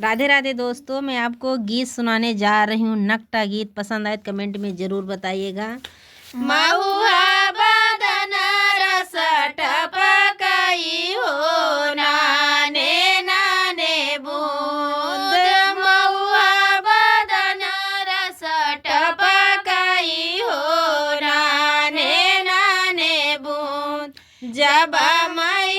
राधे राधे दोस्तों, मैं आपको गीत सुनाने जा रही हूँ। नकटा गीत पसंद आए तो कमेंट में ज़रूर बताइएगा। महुआ बदन रस टपकाई हो, नाने नाने बूंद। महुआ बदन रस टपकाई हो, नाने नाने बूंद। जब मई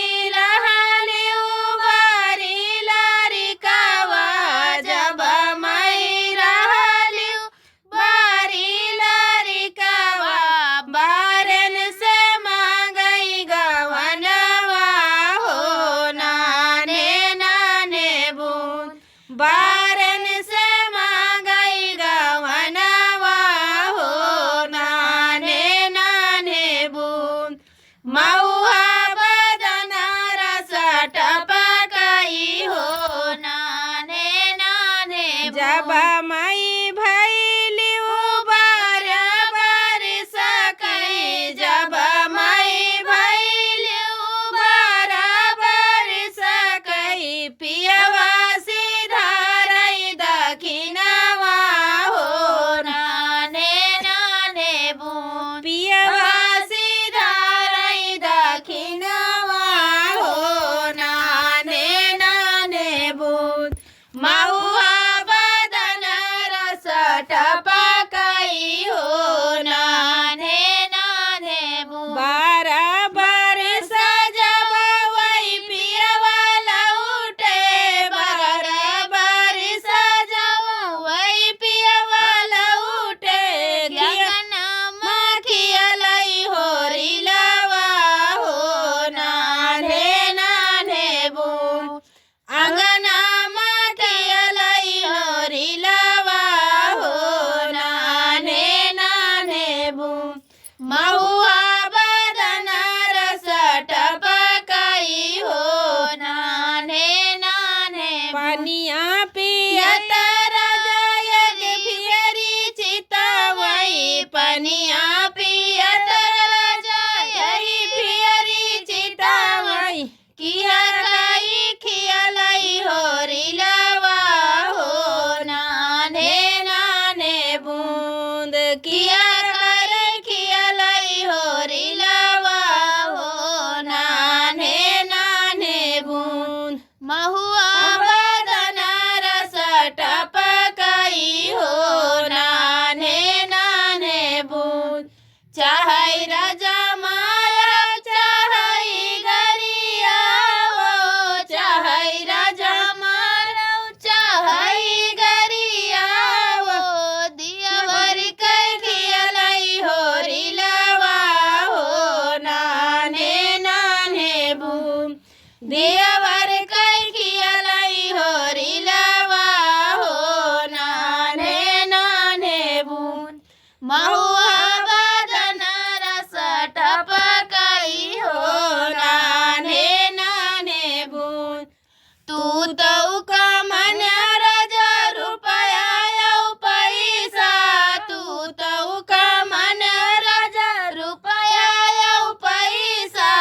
बारन से मांगई गवनवा हो, नाने नाने बूंद। महुआ बदन रस टपकाई हो, नाने नाने जब मई भैली बार बारिश कई। जब मई भैली बार बारिश कई। पियवा दखिनवा हो, नाने नाने बूंद। पियवा सिधारई दखिनवा हो, नाने नाने बूंद। महुआ बदन रस टपकाई हो, नाने नाने बूंद। बारह बरस जब वही पियवा लौटे। बारह बरस वही पियवा लौटे। गगनमा खियलई होरिलवा हो, नाने नाने बूंद। अंगनामा खियलई होरिलवा हो, नाने नाने बूंद। महुआ बदन रस टपकाई हो, नाने नाने पनिया पियत पनिया पियत यही पियरी चितावई। किहर कई खियलई होरिलवा हो, नाने नाने बूंद। किहर कर खियलई होरिलवा हो, नाने नाने बूंद। महुआ बदन रस टपकाई हो, नाने नाने बूंद। चाहई राजा मारा चाहई गरिया हो, चाहई राजा मारा चाहई गरिया हो। दिया भर कर खियलई होरिलवा हो, नाने नाने बूंद। दिया भर कर खियलई होरिलवा हो, नाने नाने बूंद। महुआ बदन रस टपकाई हो, नाने नाने बूंद। तू तो कमन राजा रुपया यौ पैसा। तू तो कमन राजा रुपया यौ पैसा।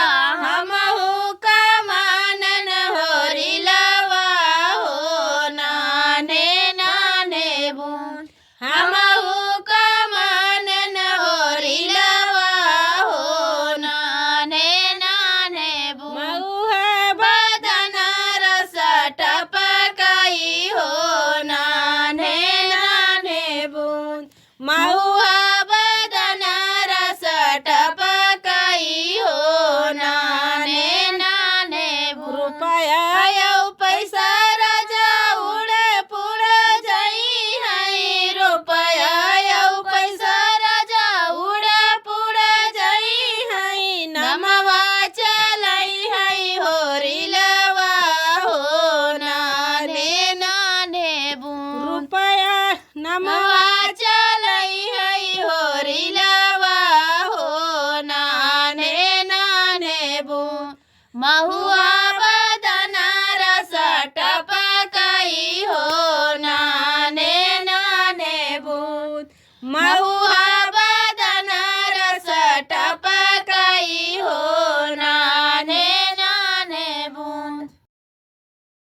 हमहु कमानन होरिलवा हो, नाने नाने बूंद। हमहु कमानन होरिलवा हो, नाने नाने बूंद। महुआ बदन रस टपकाई हो, नाने नाने बूंद। महुआ बदन रस टपकाई हो, नाने नाने बूंद। रुपया यौ पैसा राजा उड़े पुड़े जाई है। रुपया यौ पैसा राजा उड़े पुड़े जाई है। नमवा चलई है होरिलवा हो, नाने नाने बूंद। रुपया नमवा